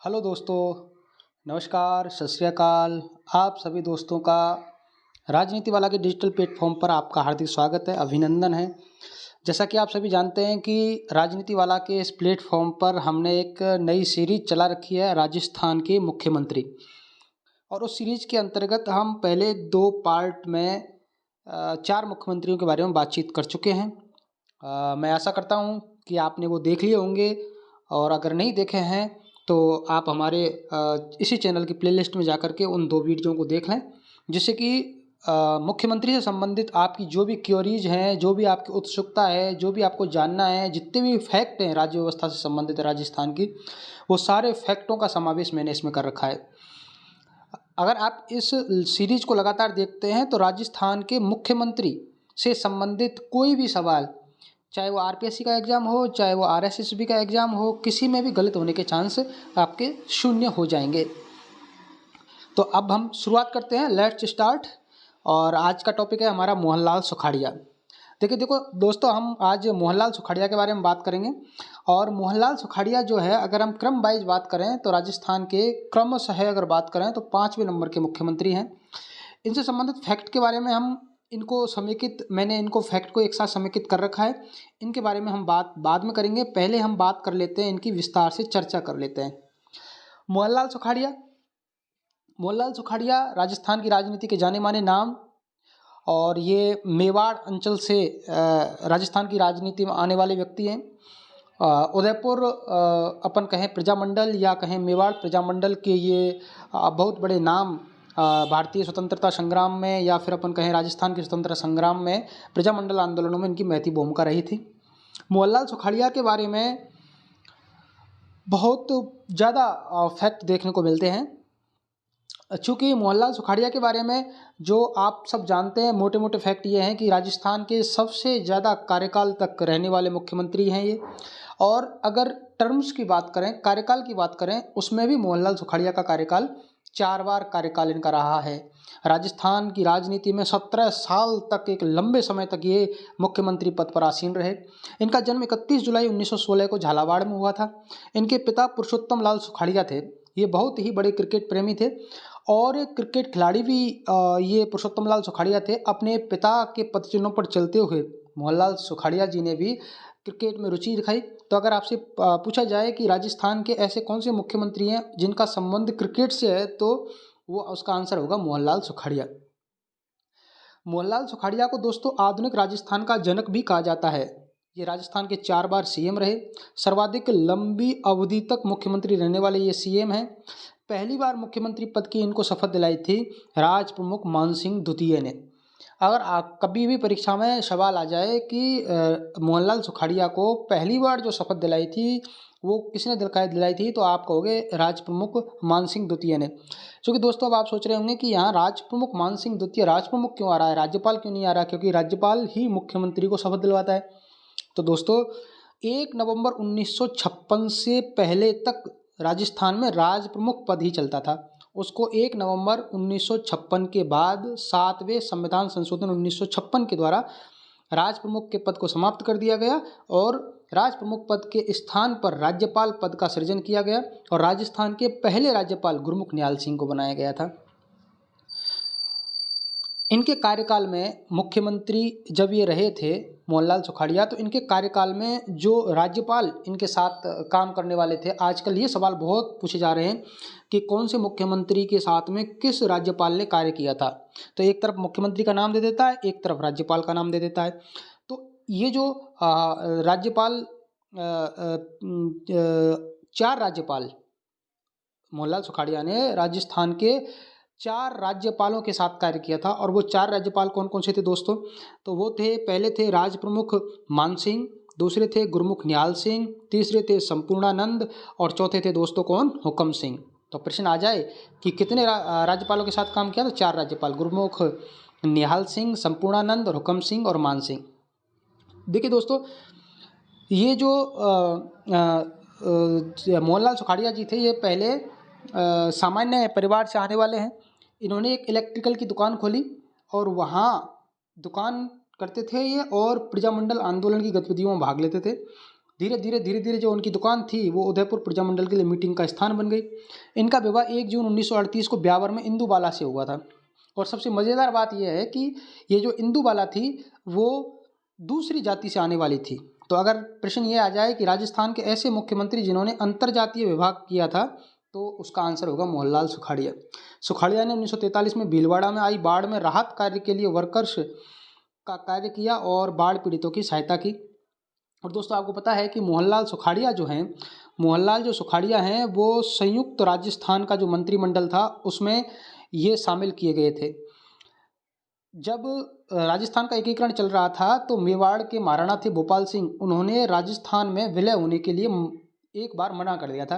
Hello दोस्तों, नमस्कार, सत श्री अकाल। आप सभी दोस्तों का राजनीति वाला के डिजिटल प्लेटफॉर्म पर आपका हार्दिक स्वागत है, अभिनंदन है। जैसा कि आप सभी जानते हैं कि राजनीति वाला के इस प्लेटफॉर्म पर हमने एक नई सीरीज चला रखी है, राजस्थान के मुख्यमंत्री। और उस सीरीज के अंतर्गत हम पहले 2 पार्ट में 4 मुख्यमंत्रियों के बारे में बातचीत कर चुके हैं। मैं आशा करता हूँ कि आपने वो देख लिए होंगे, और अगर नहीं देखे हैं तो आप हमारे इसी चैनल की प्लेलिस्ट में जाकर के उन 2 वीडियो को देख लें, जिससे कि मुख्यमंत्री से संबंधित आपकी जो भी क्वेरीज हैं, जो भी आपकी उत्सुकता है, जो भी आपको जानना है, जितने भी फैक्ट हैं राज्य व्यवस्था से संबंधित राजस्थान की, वो सारे फैक्टों का समावेश मैंने इसमें कर रखा है। अगर आप इस सीरीज को लगातार देखते हैं तो राजस्थान के मुख्यमंत्री से संबंधित कोई भी सवाल, चाहे वो आरपीएससी का एग्ज़ाम हो, चाहे वो आरएसएसबी का एग्ज़ाम हो, किसी में भी गलत होने के चांस आपके शून्य हो जाएंगे। तो अब हम शुरुआत करते हैं, लेट्स स्टार्ट। और आज का टॉपिक है हमारा मोहनलाल सुखाड़िया। देखो दोस्तों, हम आज मोहनलाल सुखाड़िया के बारे में बात करेंगे। और मोहनलाल सुखाड़िया जो है, अगर हम क्रम वाइज बात करें तो राजस्थान के क्रमशः अगर बात करें तो 5वें नंबर के मुख्यमंत्री हैं। इनसे संबंधित फैक्ट के बारे में मैंने इनको फैक्ट को एक साथ समेकित कर रखा है। इनके बारे में हम बात बाद में करेंगे, पहले हम बात कर लेते हैं, इनकी विस्तार से चर्चा कर लेते हैं। मोहनलाल सुखाड़िया राजस्थान की राजनीति के जाने माने नाम, और ये मेवाड़ अंचल से राजस्थान की राजनीति में आने वाले व्यक्ति हैं। उदयपुर अपन कहें प्रजामंडल या कहें मेवाड़ प्रजामंडल के ये बहुत बड़े नाम भारतीय स्वतंत्रता संग्राम में, या फिर अपन कहें राजस्थान के स्वतंत्रता संग्राम में, प्रजामंडल आंदोलनों में इनकी महती भूमिका रही थी। मोहनलाल सुखाड़िया के बारे में बहुत ज़्यादा फैक्ट देखने को मिलते हैं। चूँकि मोहनलाल सुखाड़िया के बारे में जो आप सब जानते हैं, मोटे मोटे फैक्ट ये हैं कि राजस्थान के सबसे ज़्यादा कार्यकाल तक रहने वाले मुख्यमंत्री हैं ये। और अगर टर्म्स की बात करें, कार्यकाल की बात करें, उसमें भी मोहनलाल सुखाड़िया का कार्यकाल 4 बार कार्यकाल इनका रहा है। राजस्थान की राजनीति में 17 साल तक, एक लंबे समय तक ये मुख्यमंत्री पद पर आसीन रहे। इनका जन्म 31 जुलाई 1916 को झालावाड़ में हुआ था। इनके पिता पुरुषोत्तम लाल सुखाड़िया थे। ये बहुत ही बड़े क्रिकेट प्रेमी थे और क्रिकेट खिलाड़ी भी ये पुरुषोत्तम लाल सुखाड़िया थे। अपने पिता के पदचिन्हों पर चलते हुए मोहनलाल सुखाड़िया जी ने भी क्रिकेट में रुचि दिखाई। तो अगर आपसे पूछा जाए कि राजस्थान के ऐसे कौन से मुख्यमंत्री हैं जिनका संबंध क्रिकेट से है, तो वो उसका आंसर होगा मोहनलाल सुखाड़िया। मोहनलाल सुखाड़िया को दोस्तों आधुनिक राजस्थान का जनक भी कहा जाता है। ये राजस्थान के 4 बार सीएम रहे। सर्वाधिक लंबी अवधि तक मुख्यमंत्री रहने वाले ये सीएम हैं। पहली बार मुख्यमंत्री पद की इनको शपथ दिलाई थी राज प्रमुख मानसिंह द्वितीय ने। अगर कभी भी परीक्षा में सवाल आ जाए कि मोहनलाल सुखाड़िया को पहली बार जो शपथ दिलाई थी वो किसने दिलाई थी, तो आप कहोगे राज प्रमुख मानसिंह द्वितीय ने। क्योंकि दोस्तों अब आप सोच रहे होंगे कि यहाँ राज प्रमुख मानसिंह द्वितीय, राज प्रमुख क्यों आ रहा है, राज्यपाल क्यों नहीं आ रहा, क्योंकि राज्यपाल ही मुख्यमंत्री को शपथ दिलवाता है। तो दोस्तों 1 नवंबर 1956 से पहले तक राजस्थान में राज प्रमुख पद ही चलता था। उसको 1 नवंबर 1956 के बाद 7वें संविधान संशोधन 1956 के द्वारा राज प्रमुख के पद को समाप्त कर दिया गया और राज प्रमुख पद के स्थान पर राज्यपाल पद का सृजन किया गया और राजस्थान के पहले राज्यपाल गुरमुख निहाल सिंह को बनाया गया था। इनके कार्यकाल में मुख्यमंत्री जब ये रहे थे मोहनलाल सुखाड़िया, तो इनके कार्यकाल में जो राज्यपाल इनके साथ काम करने वाले थे, आजकल ये सवाल बहुत पूछे जा रहे हैं कि कौन से मुख्यमंत्री के साथ में किस राज्यपाल ने कार्य किया था। तो एक तरफ मुख्यमंत्री का नाम दे देता है, एक तरफ राज्यपाल का नाम दे देता है। तो ये जो राज्यपाल 4 राज्यपाल मोहनलाल सुखाड़िया ने राजस्थान के 4 राज्यपालों के साथ कार्य किया था। और वो 4 राज्यपाल कौन कौन से थे दोस्तों, तो वो थे, पहले थे राज प्रमुख मानसिंह, दूसरे थे गुरमुख निहाल सिंह, तीसरे थे संपूर्णानंद और चौथे थे दोस्तों कौन, हुकम सिंह। तो प्रश्न आ जाए कि कितने राज्यपालों के साथ काम किया, तो 4 राज्यपाल, गुरमुख निहाल सिंह, संपूर्णानंद और हुकम सिंह और मान सिंह। देखिए दोस्तों, ये जो मोहनलाल सुखाड़िया जी थे, ये पहले सामान्य परिवार से आने वाले हैं। इन्होंने एक इलेक्ट्रिकल की दुकान खोली और वहाँ दुकान करते थे ये, और प्रजामंडल आंदोलन की गतिविधियों में भाग लेते थे। धीरे धीरे जो उनकी दुकान थी वो उदयपुर प्रजामंडल के लिए मीटिंग का स्थान बन गई। इनका विवाह 1 जून 1938 को ब्यावर में इंदुबाला से हुआ था। और सबसे मज़ेदार बात यह है कि ये जो इंदुबाला थी वो दूसरी जाति से आने वाली थी। तो अगर प्रश्न ये आ जाए कि राजस्थान के ऐसे मुख्यमंत्री जिन्होंने अंतरजातीय विवाह किया था, तो उसका आंसर होगा मोहनलाल सुखाड़िया। सुखाड़िया ने 1943 में भीलवाड़ा में आई बाढ़ में राहत कार्य के लिए वर्कर्स का कार्य किया और बाढ़ पीड़ितों की सहायता की। और दोस्तों आपको पता है कि मोहनलाल जो सुखाड़िया हैं वो संयुक्त राजस्थान का जो मंत्रिमंडल था उसमें ये शामिल किए गए थे। जब राजस्थान का एकीकरण चल रहा था तो मेवाड़ के महाराणा थे भोपाल सिंह, उन्होंने राजस्थान में विलय होने के लिए एक बार मना कर दिया था।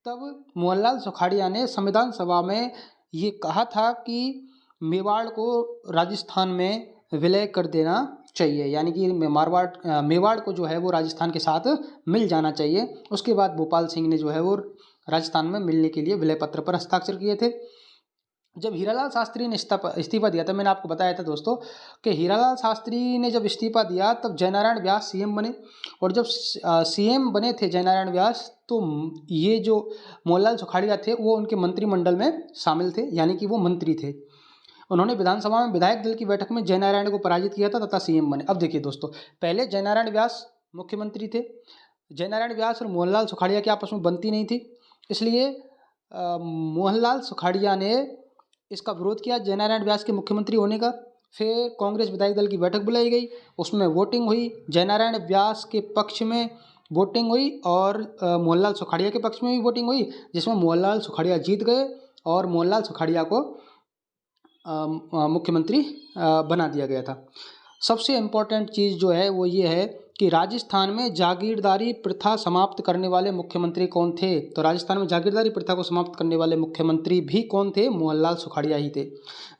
तब मोहनलाल सुखाड़िया ने संविधान सभा में ये कहा था कि मेवाड़ को राजस्थान में विलय कर देना चाहिए, यानी कि मेवाड़ को जो है वो राजस्थान के साथ मिल जाना चाहिए। उसके बाद भोपाल सिंह ने जो है वो राजस्थान में मिलने के लिए विलय पत्र पर हस्ताक्षर किए थे। जब हीरालाल शास्त्री ने इस्तीफा दिया था, मैंने आपको बताया था दोस्तों कि हीरालाल शास्त्री ने जब इस्तीफा दिया तब जयनारायण व्यास सीएम बने। और जब सीएम बने थे जयनारायण व्यास, तो ये जो मोहनलाल सुखाड़िया थे वो उनके मंत्रिमंडल में शामिल थे, यानी कि वो मंत्री थे। उन्होंने विधानसभा में विधायक दल की बैठक में जयनारायण को पराजित किया था तथा सीएम बने। अब देखिए दोस्तों, पहले जयनारायण व्यास मुख्यमंत्री थे। जयनारायण व्यास और मोहनलाल सुखाड़िया की आपस में बनती नहीं थी, इसलिए मोहनलाल सुखाड़िया ने इसका विरोध किया जयनारायण व्यास के मुख्यमंत्री होने का। फिर कांग्रेस विधायक दल की बैठक बुलाई गई, उसमें वोटिंग हुई। जयनारायण व्यास के पक्ष में वोटिंग हुई और मोहनलाल सुखाड़िया के पक्ष में भी वोटिंग हुई, जिसमें मोहनलाल सुखाड़िया जीत गए और मोहनलाल सुखाड़िया को मुख्यमंत्री बना दिया गया था। सबसे इम्पोर्टेंट चीज़ जो है वो ये है कि राजस्थान में जागीरदारी प्रथा समाप्त करने वाले मुख्यमंत्री कौन थे। तो राजस्थान में जागीरदारी प्रथा को समाप्त करने वाले मुख्यमंत्री भी कौन थे? मोहनलाल सुखाड़िया ही थे।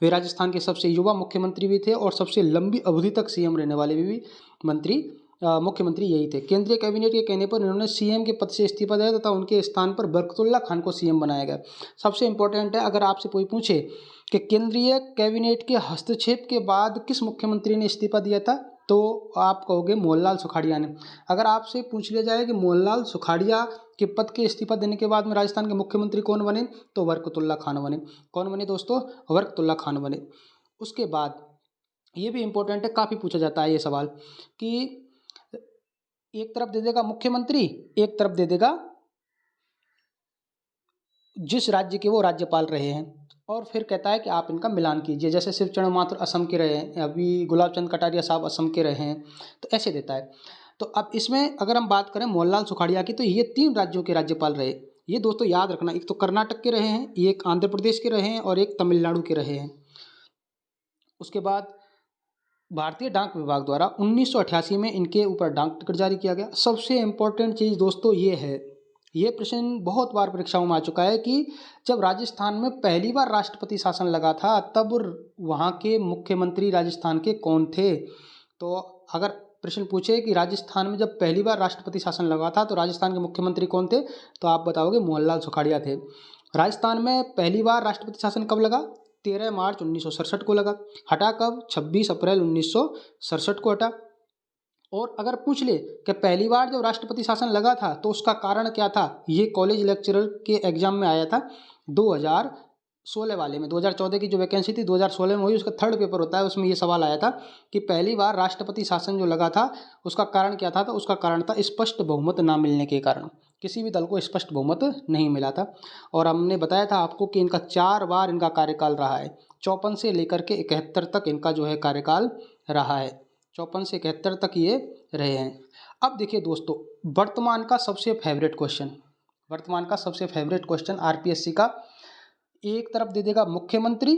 वे राजस्थान के सबसे युवा मुख्यमंत्री भी थे और सबसे लंबी अवधि तक सीएम रहने वाले भी मुख्यमंत्री यही थे। केंद्रीय कैबिनेट के कहने पर इन्होंने सीएम के पद से इस्तीफा दिया तथा उनके स्थान पर बरकतुल्ला खान को सीएम बनाया गया। सबसे इम्पोर्टेंट है, अगर आपसे कोई पूछे कि केंद्रीय कैबिनेट के हस्तक्षेप के बाद किस मुख्यमंत्री ने इस्तीफा दिया था, तो आप कहोगे मोहनलाल सुखाड़िया ने। अगर आपसे पूछ लिया जाए कि मोहनलाल सुखाड़िया के पद के इस्तीफा देने के बाद में राजस्थान के मुख्यमंत्री कौन बने, तो बरकतुल्ला खान बने। कौन बने दोस्तों? बरकतुल्ला खान बने। उसके बाद ये भी इम्पोर्टेंट है, काफ़ी पूछा जाता है ये सवाल कि एक तरफ दे देगा मुख्यमंत्री, एक तरफ दे देगा जिस राज्य के वो राज्यपाल रहे हैं, और फिर कहता है कि आप इनका मिलान कीजिए। जैसे शिवचरण माथुर असम के रहे हैं, अभी गुलाब चंद कटारिया साहब असम के रहे हैं, तो ऐसे देता है। तो अब इसमें अगर हम बात करें मोहनलाल सुखाड़िया की, तो ये 3 राज्यों के राज्यपाल रहे। ये दोस्तों याद रखना, एक तो कर्नाटक के रहे हैं, एक आंध्र प्रदेश के रहे हैं और एक तमिलनाडु के रहे हैं। उसके बाद भारतीय डाक विभाग द्वारा 1988 में इनके ऊपर डाक टिकट जारी किया गया। सबसे इम्पोर्टेंट चीज़ दोस्तों ये है, ये प्रश्न बहुत बार परीक्षाओं में आ चुका है कि जब राजस्थान में पहली बार राष्ट्रपति शासन लगा था तब वहाँ के मुख्यमंत्री राजस्थान के कौन थे। तो अगर प्रश्न पूछे कि राजस्थान में जब पहली बार राष्ट्रपति शासन लगा था तो राजस्थान के मुख्यमंत्री कौन थे, तो आप बताओगे मोहनलाल सुखाड़िया थे। राजस्थान में पहली बार राष्ट्रपति शासन कब लगा? 13 मार्च 1967 को लगा। हटा कब? 26 अप्रैल 1967 को हटा। और अगर पूछ ले कि पहली बार जब राष्ट्रपति शासन लगा था तो उसका कारण क्या था, ये कॉलेज लेक्चरर के एग्जाम में आया था 2016 वाले में। 2014 की जो वैकेंसी थी 2016 में हुई, उसका 3rd पेपर होता है, उसमें ये सवाल आया था कि पहली बार राष्ट्रपति शासन जो लगा था उसका कारण क्या था। तो उसका कारण था स्पष्ट बहुमत ना मिलने के कारण, किसी भी दल को स्पष्ट बहुमत नहीं मिला था। और हमने बताया था आपको कि इनका 4 बार इनका कार्यकाल रहा है। 54 से लेकर के 71 तक इनका जो है कार्यकाल रहा है। 54 से 71 तक ये रहे हैं। अब देखिए दोस्तों, वर्तमान का सबसे फेवरेट क्वेश्चन आरपीएससी का। एक तरफ दे देगा मुख्यमंत्री,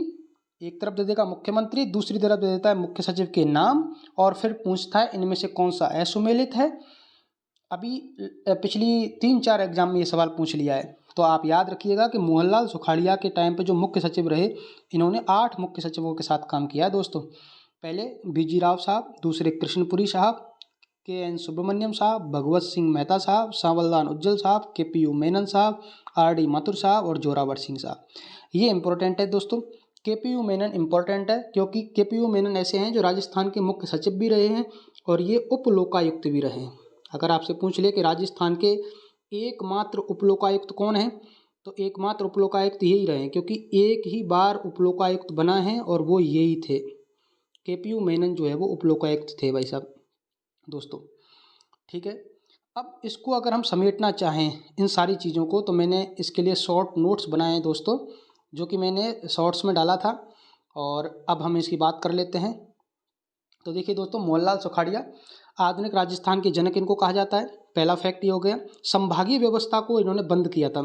दूसरी तरफ दे देता है मुख्य सचिव के नाम और फिर पूछता है इनमें से कौन सा असुमेलित है। अभी पिछली 3-4 एग्जाम में ये सवाल पूछ लिया है। तो आप याद रखिएगा कि मोहनलाल सुखाड़िया के टाइम पे जो मुख्य सचिव रहे, इन्होंने 8 मुख्य सचिवों के साथ काम किया है दोस्तों। पहले बीजी राव साहब, दूसरे कृष्णपुरी साहब, के.एन. सुब्रमण्यम साहब, भगवत सिंह मेहता साहब, सांवलदान उज्जवल साहब, के.पी.यू. मेनन साहब, आर.डी. माथुर साहब और जोरावर सिंह साहब। ये इंपॉर्टेंट है दोस्तों। के.पी.यू. मेनन इंपॉर्टेंट है क्योंकि के.पी.यू. मेनन ऐसे हैं जो राजस्थान के मुख्य सचिव भी रहे हैं और ये उप लोकायुक्त भी रहे हैं। अगर आपसे पूछ ले कि राजस्थान के एकमात्र उपलोकायुक्त कौन है, तो एकमात्र उपलोकायुक्त यही रहे, क्योंकि एक ही बार उपलोकायुक्त बना है और वो यही थे। केपीयू मेनन जो है वो उपलोकायुक्त थे भाई साहब दोस्तों। ठीक है, अब इसको अगर हम समेटना चाहें इन सारी चीज़ों को, तो मैंने इसके लिए शॉर्ट नोट्स बनाए हैं दोस्तों, जो कि मैंने शॉर्ट्स में डाला था, और अब हम इसकी बात कर लेते हैं। तो देखिए दोस्तों, मोहनलाल सुखाड़िया आधुनिक राजस्थान के जनक इनको कहा जाता है। पहला फैक्ट ये हो गया। संभागीय व्यवस्था को इन्होंने बंद किया था।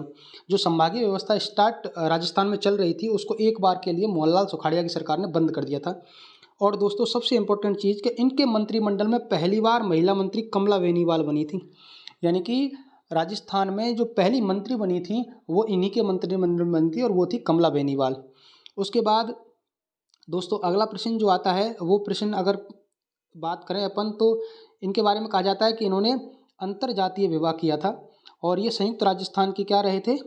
जो संभागीय व्यवस्था स्टार्ट राजस्थान में चल रही थी, उसको एक बार के लिए मोहनलाल सुखाड़िया की सरकार ने बंद कर दिया था। और दोस्तों सबसे इंपॉर्टेंट चीज़ कि इनके मंत्रिमंडल में पहली बार महिला मंत्री कमला बेनीवाल बनी थी, यानी कि राजस्थान में जो पहली मंत्री बनी थी वो इन्हीं के मंत्रिमंडल में बनी थी, और वो थी कमला बेनीवाल। उसके बाद दोस्तों अगला प्रश्न जो आता है, वो प्रश्न अगर बात करें अपन, तो इनके बारे में कहा जाता है कि इन्होंने अंतरजातीय विवाह किया था, और ये संयुक्त राजस्थान के क्या रहे थे,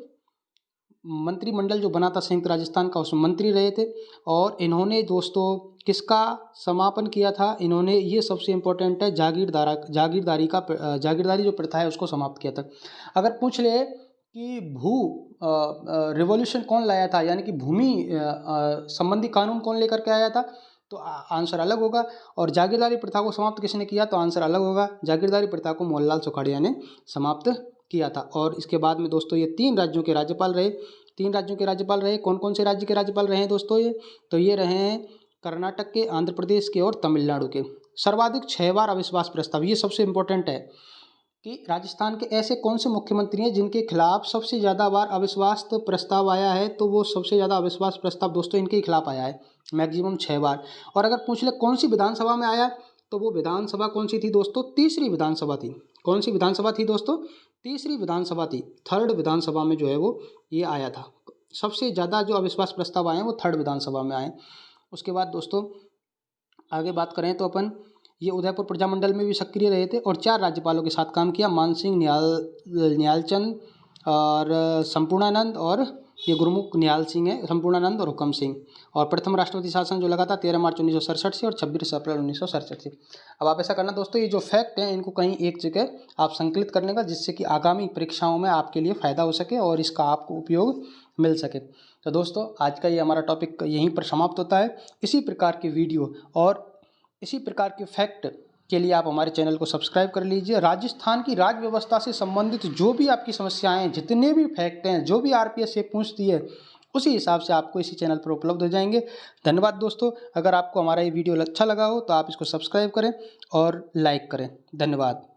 मंत्रिमंडल जो बना था संयुक्त राजस्थान का, उसमें मंत्री रहे थे। और इन्होंने दोस्तों किसका समापन किया था, इन्होंने, ये सबसे इम्पोर्टेंट है, जागीरदारी जो प्रथा है उसको समाप्त किया था। अगर पूछ ले कि रिवॉल्यूशन कौन लाया था, यानी कि भूमि संबंधी कानून कौन लेकर के आया था, तो आंसर अलग होगा। और जागीरदारी प्रथा को समाप्त किसने किया, तो आंसर अलग होगा। जागीरदारी प्रथा को मोहनलाल सुखाड़िया ने समाप्त किया था। और इसके बाद में दोस्तों ये 3 राज्यों के राज्यपाल रहे। 3 राज्यों के राज्यपाल रहे। कौन कौन से राज्य के राज्यपाल रहे हैं दोस्तों ये, तो ये रहे हैं कर्नाटक के, आंध्र प्रदेश के और तमिलनाडु के। सर्वाधिक 6 बार अविश्वास प्रस्ताव, ये सबसे इंपॉर्टेंट है कि राजस्थान के ऐसे कौन से मुख्यमंत्री हैं जिनके खिलाफ सबसे ज़्यादा बार अविश्वास प्रस्ताव आया है, तो वो सबसे ज़्यादा अविश्वास प्रस्ताव दोस्तों इनके ही खिलाफ आया है, मैक्सिमम 6 बार। और अगर पूछ ले कौन सी विधानसभा में आया, तो वो विधानसभा कौन सी थी दोस्तों, तीसरी विधानसभा थी। कौन सी विधानसभा थी दोस्तों, तीसरी विधानसभा थी। थर्ड विधानसभा में जो है वो ये आया था। सबसे ज़्यादा जो अविश्वास प्रस्ताव आए हैं वो थर्ड विधानसभा में आए। उसके बाद दोस्तों आगे बात करें तो अपन, ये उदयपुर प्रजामंडल में भी सक्रिय रहे थे और 4 राज्यपालों के साथ काम किया, मानसिंह निहालचंद और संपूर्णानंद, और ये गुरुमुख निहाल सिंह है, संपूर्णानंद और हुकम सिंह। और प्रथम राष्ट्रपति शासन जो लगा था 13 मार्च 1967 से और 26 अप्रैल 1967 से। अब आप ऐसा करना दोस्तों, ये जो फैक्ट हैं इनको कहीं एक जगह आप संकलित करने का, जिससे कि आगामी परीक्षाओं में आपके लिए फ़ायदा हो सके और इसका आपको उपयोग मिल सके। तो दोस्तों आज का ये हमारा टॉपिक यहीं पर समाप्त होता है। इसी प्रकार की वीडियो और इसी प्रकार के फैक्ट के लिए आप हमारे चैनल को सब्सक्राइब कर लीजिए। राजस्थान की राज्य व्यवस्था से संबंधित जो भी आपकी समस्याएं हैं, जितने भी फैक्ट हैं, जो भी आरपीएस से पूछती है, उसी हिसाब से आपको इसी चैनल पर उपलब्ध हो जाएंगे। धन्यवाद दोस्तों। अगर आपको हमारा ये वीडियो अच्छा लगा हो तो आप इसको सब्सक्राइब करें और लाइक करें। धन्यवाद।